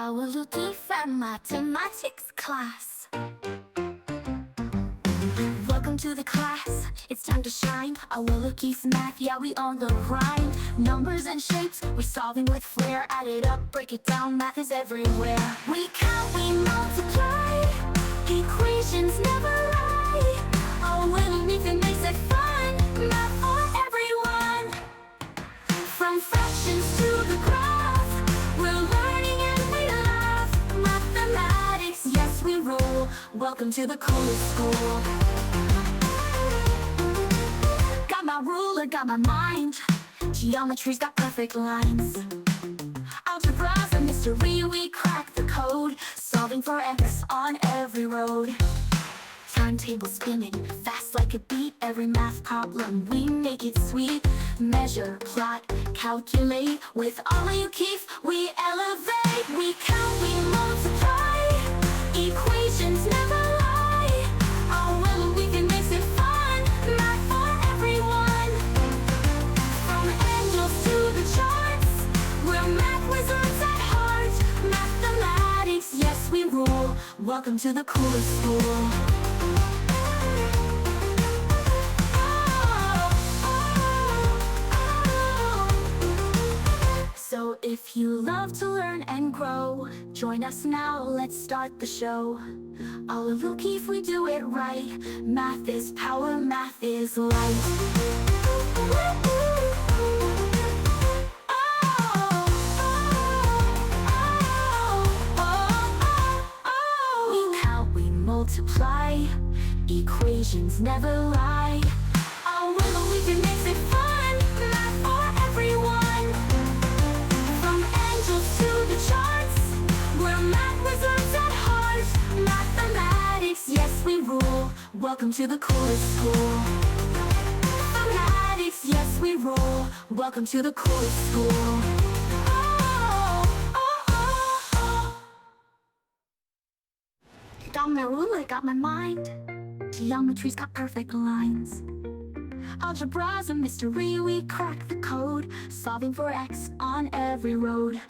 Our little from mathematics class. Welcome to the class, it's time to shine. Our little math, yeah, we on the grind. Numbers and shapes, we're solving with flair. Add it up, break it down, math is everywhere. We count, we multiply, equations never lie. Our little Ethan makes it fun, math for everyone. From fractions to the graph, we're learning and we laugh. Mathematics, yes we rule. Welcome to the coolest school. Got my ruler, got my mind. Geometry's got perfect lines. Algebra's a mystery, we crack the code. Solving for X on every road. Timetable spinning, fast like a beat. Every math problem, we make it sweet. Measure, plot, calculate. With all you Keith, we elevate. We count, we multiply, equations never lie. Our will weekend makes it fun, math for everyone. From angels to the charts, we're math wizards at heart. Mathematics, yes we rule. Welcome to the coolest school. So if you love to learn and grow, join us now, let's start the show. All of Luke, if we do it right, math is power, math is light. We count, we multiply, equations never lie. Our will weekend makes it fun, math for everyone. From angels to the charts, we're math wizards at heart. Mathematics, yes we rule. Welcome to the coolest school. Mathematics, yes we rule. Welcome to the coolest school. Got my ruler, got my mind. Geometry's got perfect lines. Algebra's a mystery, we crack the code. Solving for X on every road.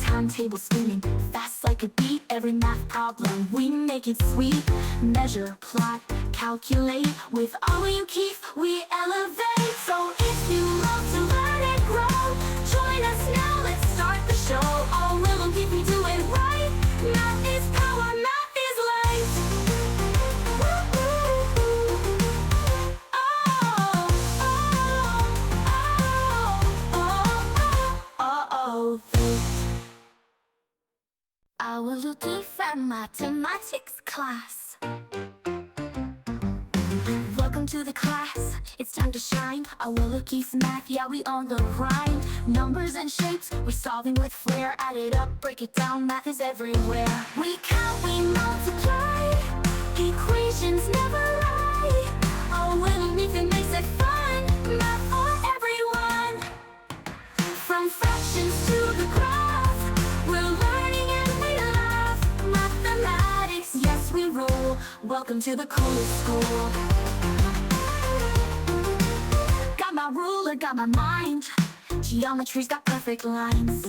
Timetable spinning, fast like a beat. Every math problem, we make it sweet. Measure, plot, calculate. With all you Keith, we elevate. So if you love to learn and grow, join us now, let's start the show. All will keep me do it right. Math is power, math is light. Our little from mathematics class. Welcome to the class, it's time to shine. Our little math, yeah, we on the grind. Numbers and shapes, we're solving with flair. Add it up, break it down, math is everywhere. We count, we multiply, equations never lie. Our little Ethan makes it fun, math for everyone. From fractions to the graph, we're learning and we laugh. Mathematics, yes we rule. Welcome to the coolest school. Got my ruler, got my mind. Geometry's got perfect lines.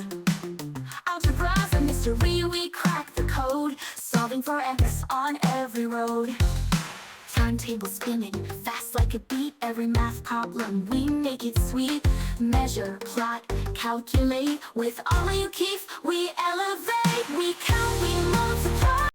Algebra's a mystery, we crack the code. Solving for X on every road. Timetable spinning, fast like a beat. Every math problem, we make it sweet. Measure, plot, calculate. With all you Keith, we elevate.